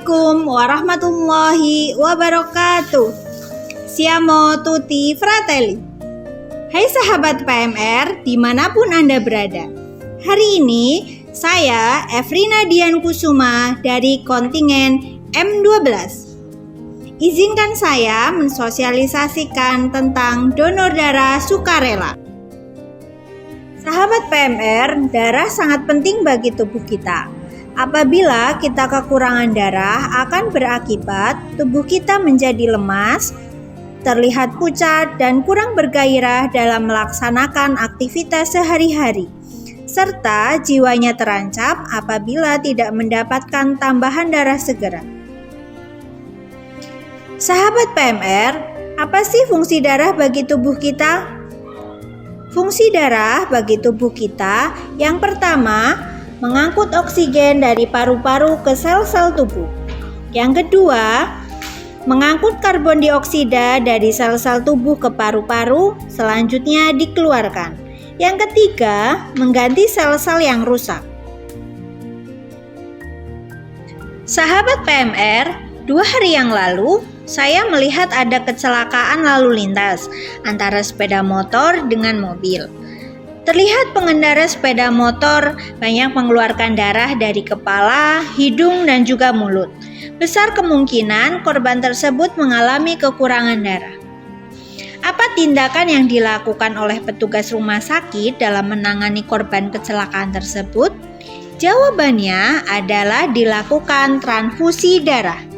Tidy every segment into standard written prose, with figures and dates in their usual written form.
Assalamualaikum warahmatullahi wabarakatuh. Siamo tutti fratelli. Hai sahabat PMR dimanapun Anda berada. Hari ini saya Efrina Dian Kusuma dari kontingen M12. Izinkan saya mensosialisasikan tentang donor darah sukarela. Sahabat PMR, darah sangat penting bagi tubuh kita. Apabila kita kekurangan darah, akan berakibat tubuh kita menjadi lemas, terlihat pucat dan kurang bergairah dalam melaksanakan aktivitas sehari-hari, serta jiwanya terancam apabila tidak mendapatkan tambahan darah segera. Sahabat PMR, apa sih fungsi darah bagi tubuh kita? Fungsi darah bagi tubuh kita yang pertama, mengangkut oksigen dari paru-paru ke sel-sel tubuh. Yang kedua, mengangkut karbon dioksida dari sel-sel tubuh ke paru-paru, selanjutnya dikeluarkan. Yang ketiga, mengganti sel-sel yang rusak. Sahabat PMR, 2 hari yang lalu, saya melihat ada kecelakaan lalu lintas antara sepeda motor dengan mobil. Terlihat pengendara sepeda motor banyak mengeluarkan darah dari kepala, hidung, dan juga mulut. Besar kemungkinan korban tersebut mengalami kekurangan darah. Apa tindakan yang dilakukan oleh petugas rumah sakit dalam menangani korban kecelakaan tersebut? Jawabannya adalah dilakukan transfusi darah.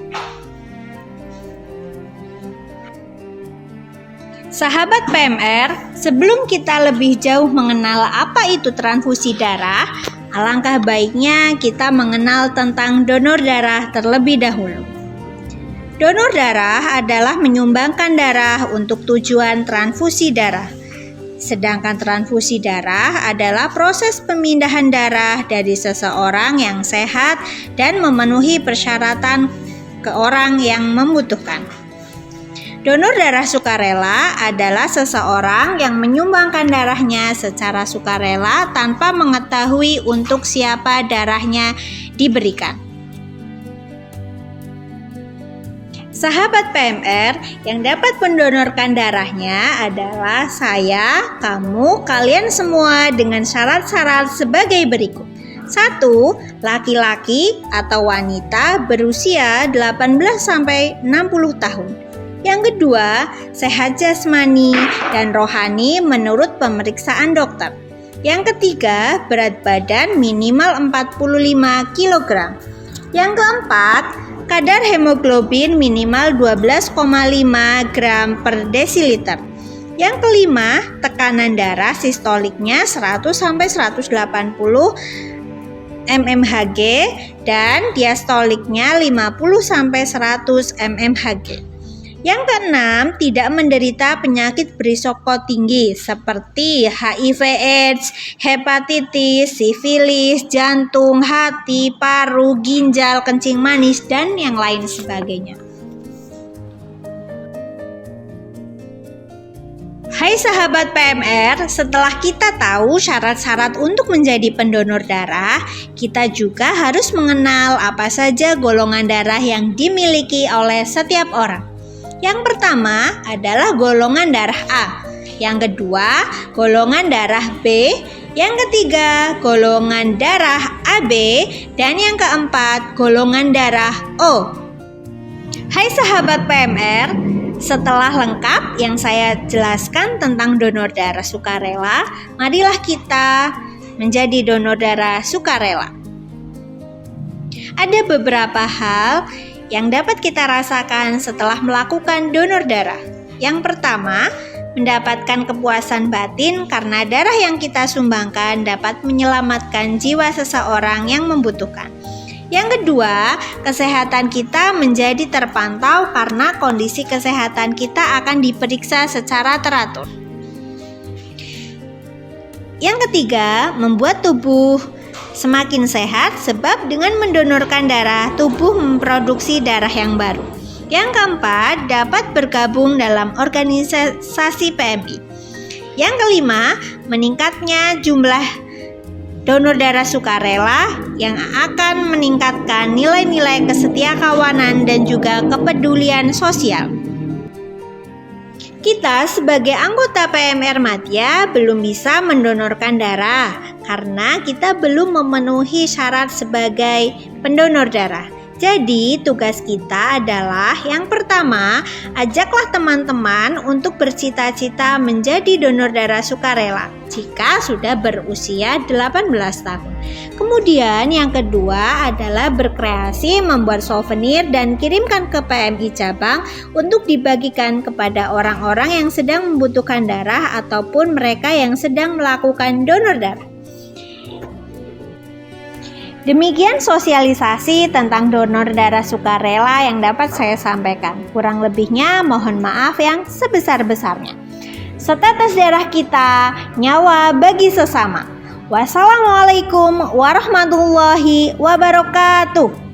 Sahabat PMR, sebelum kita lebih jauh mengenal apa itu transfusi darah, alangkah baiknya kita mengenal tentang donor darah terlebih dahulu. Donor darah adalah menyumbangkan darah untuk tujuan transfusi darah. Sedangkan transfusi darah adalah proses pemindahan darah dari seseorang yang sehat dan memenuhi persyaratan ke orang yang membutuhkan. Donor darah sukarela adalah seseorang yang menyumbangkan darahnya secara sukarela tanpa mengetahui untuk siapa darahnya diberikan. Sahabat PMR, yang dapat mendonorkan darahnya adalah saya, kamu, kalian semua dengan syarat-syarat sebagai berikut. 1. Laki-laki atau wanita berusia 18-60 tahun. Yang kedua, sehat jasmani dan rohani menurut pemeriksaan dokter. Yang ketiga, berat badan minimal 45 kg. Yang keempat, kadar hemoglobin minimal 12,5 gram per desiliter. Yang kelima, tekanan darah sistoliknya 100-180 mmHg dan diastoliknya 50-100 mmHg. Yang keenam, tidak menderita penyakit berisiko tinggi seperti HIV/AIDS, hepatitis, sifilis, jantung, hati, paru, ginjal, kencing manis, dan yang lain sebagainya. Hai sahabat PMR, setelah kita tahu syarat-syarat untuk menjadi pendonor darah, kita juga harus mengenal apa saja golongan darah yang dimiliki oleh setiap orang. Yang pertama adalah golongan darah A, yang kedua golongan darah B, yang ketiga golongan darah AB, dan yang keempat golongan darah O. Hai sahabat PMR, setelah lengkap yang saya jelaskan tentang donor darah sukarela, marilah kita menjadi donor darah sukarela. Ada beberapa hal yang dapat kita rasakan setelah melakukan donor darah. Yang pertama, mendapatkan kepuasan batin karena darah yang kita sumbangkan dapat menyelamatkan jiwa seseorang yang membutuhkan. Yang kedua, kesehatan kita menjadi terpantau karena kondisi kesehatan kita akan diperiksa secara teratur. Yang ketiga, membuat tubuh semakin sehat sebab dengan mendonorkan darah, tubuh memproduksi darah yang baru. Yang keempat, dapat bergabung dalam organisasi PMI. Yang kelima, meningkatnya jumlah donor darah sukarela yang akan meningkatkan nilai-nilai kesetiakawanan dan juga kepedulian sosial. Kita sebagai anggota PMR Madya belum bisa mendonorkan darah karena kita belum memenuhi syarat sebagai pendonor darah. Jadi tugas kita adalah yang pertama, ajaklah teman-teman untuk bercita-cita menjadi donor darah sukarela jika sudah berusia 18 tahun. Kemudian yang kedua adalah berkreasi membuat souvenir dan kirimkan ke PMI cabang untuk dibagikan kepada orang-orang yang sedang membutuhkan darah ataupun mereka yang sedang melakukan donor darah. Demikian sosialisasi tentang donor darah sukarela yang dapat saya sampaikan. Kurang lebihnya mohon maaf yang sebesar-besarnya. Setetes darah kita, nyawa bagi sesama. Wassalamualaikum warahmatullahi wabarakatuh.